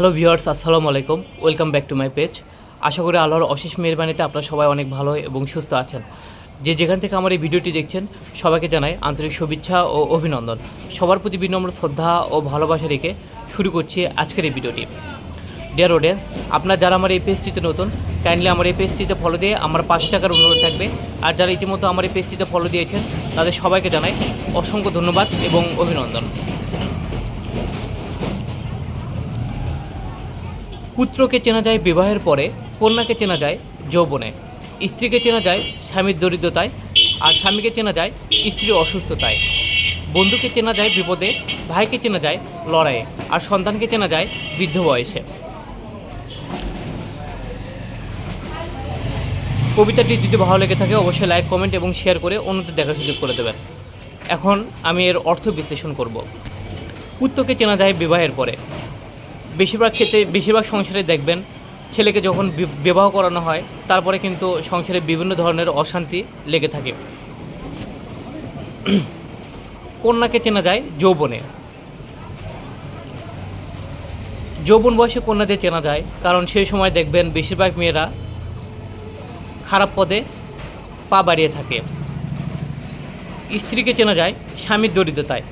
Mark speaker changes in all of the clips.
Speaker 1: Hello viewers, আসসালামু আলাইকুম। Welcome back to my page. আশা করি আল্লাহর অশেষ মেহেরবানিতে আপনারা সবাই অনেক ভালো এবং সুস্থ আছেন। যেখান থেকে আমার এই ভিডিওটি দেখছেন সবাইকে জানাই আন্তরিক শুভেচ্ছা ও অভিনন্দন। সবার প্রতি বিনম্র শ্রদ্ধা ও ভালোবাসা রেখে শুরু করছি আজকের এই ভিডিওটি। ডিয়ার অডিয়েন্স, আপনারা যারা আমার এই পেজটিতে নতুন, কাইন্ডলি আমার এই পেজটিতে ফলো দিয়ে আমার 5 টাকার অনুরোধ থাকবে। আর যারা ইতিমধ্যে আমার এই পেজটিতে ফলো দিয়েছেন তাদের সবাইকে জানাই অসংখ্য ধন্যবাদ এবং অভিনন্দন। পুত্রকে চেনা যায় বিবাহের পরে, কন্যাকে চেনা যায় যৌবনে, স্ত্রীকে চেনা যায় স্বামীর দরিদ্রতায়, আর স্বামীকে চেনা যায় স্ত্রীর অসুস্থতায়, বন্ধুকে চেনা যায় বিপদে, ভাইকে চেনা যায় লড়াইয়ে, আর সন্তানকে চেনা যায় বৃদ্ধ বয়সে। কবিতাটি যদি ভালো লেগে থাকে অবশ্যই লাইক, কমেন্ট এবং শেয়ার করে অন্যদের দেখার সুযোগ করে দেবেন। এখন আমি এর অর্থ বিশ্লেষণ করব। পুত্রকে চেনা যায় বিবাহের পরে। বেশিরভাগ সংসারে দেখবেন ছেলেকে যখন বিবাহ করানো হয় তারপরে কিন্তু সংসারে বিভিন্ন ধরনের অশান্তি লেগে থাকে। কন্যাকে চেনা যায় যৌবনে। যৌবন বয়সে কন্যাদের চেনা যায়, কারণ সেই সময় দেখবেন বেশিরভাগ মেয়েরা খারাপ পদে পা বাড়িয়ে থাকে। স্ত্রীকে চেনা যায় স্বামীর দরিদ্রতায়।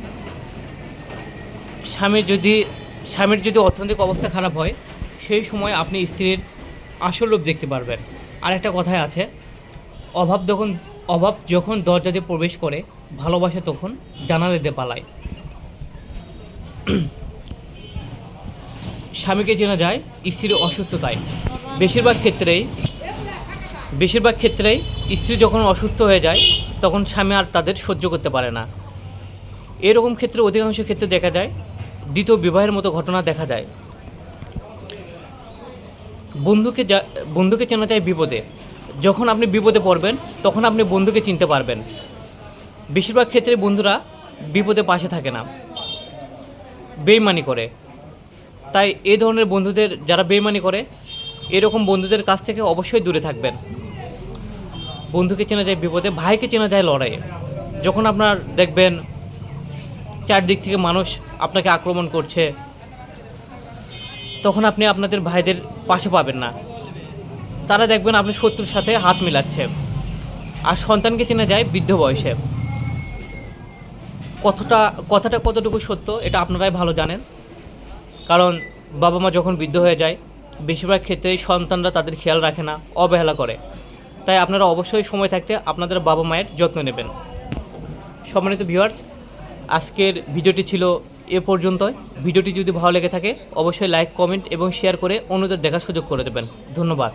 Speaker 1: স্বামীর যদি অর্থনৈতিক অবস্থা খারাপ হয় সেই সময় আপনি স্ত্রীর আসল রূপ দেখতে পারবেন। আর একটা কথাই আছে, অভাব যখন দরজা দিয়ে প্রবেশ করে, ভালোবাসা তখন জানালা দিয়ে পালায়। স্বামীকে চেনা যায় স্ত্রীর অসুস্থতায়। বেশিরভাগ ক্ষেত্রেই স্ত্রী যখন অসুস্থ হয়ে যায় তখন স্বামী আর তাদের সহ্য করতে পারে না। এরকম ক্ষেত্রে অধিকাংশ ক্ষেত্রে দেখা যায় দ্বিতীয় বিবাহের মতো ঘটনা দেখা যায়। বন্ধুকে চেনা যায় বিপদে। যখন আপনি বিপদে পড়বেন তখন আপনি বন্ধুকে চিনতে পারবেন। বেশিরভাগ ক্ষেত্রে বন্ধুরা বিপদে পাশে থাকে না, বেইমানি করে। তাই এই ধরনের বন্ধুদের, যারা বেইমানি করে, এরকম বন্ধুদের কাছ থেকে অবশ্যই দূরে থাকবেন। বন্ধুকে চেনা যায় বিপদে, ভাইকে চেনা যায় লড়াইয়ে। যখন আপনার দেখবেন চারদিক থেকে মানুষ আপনাকে আক্রমণ করছে, তখন আপনি আপনাদের ভাইদের পাশে পাবেন না। তারা দেখবেন আপনি শত্রুর সাথে হাত মিলাচ্ছে। আর সন্তানকে চেনা যায় বৃদ্ধ বয়সে। কথাটা কতটুকু সত্য এটা আপনারাই ভালো জানেন, কারণ বাবা মা যখন বৃদ্ধ হয়ে যায় বেশিরভাগ ক্ষেত্রেই সন্তানরা তাদের খেয়াল রাখে না, অবহেলা করে। তাই আপনারা অবশ্যই সময় থাকতে আপনাদের বাবা মায়ের যত্ন নেবেন। সম্মানিত ভিউয়ার্স, আজকের ভিডিওটি ছিল এ পর্যন্তই। ভিডিওটি যদি ভালো লেগে থাকে অবশ্যই লাইক, কমেন্ট এবং শেয়ার করে অন্যদের দেখার সুযোগ করে দেবেন। ধন্যবাদ।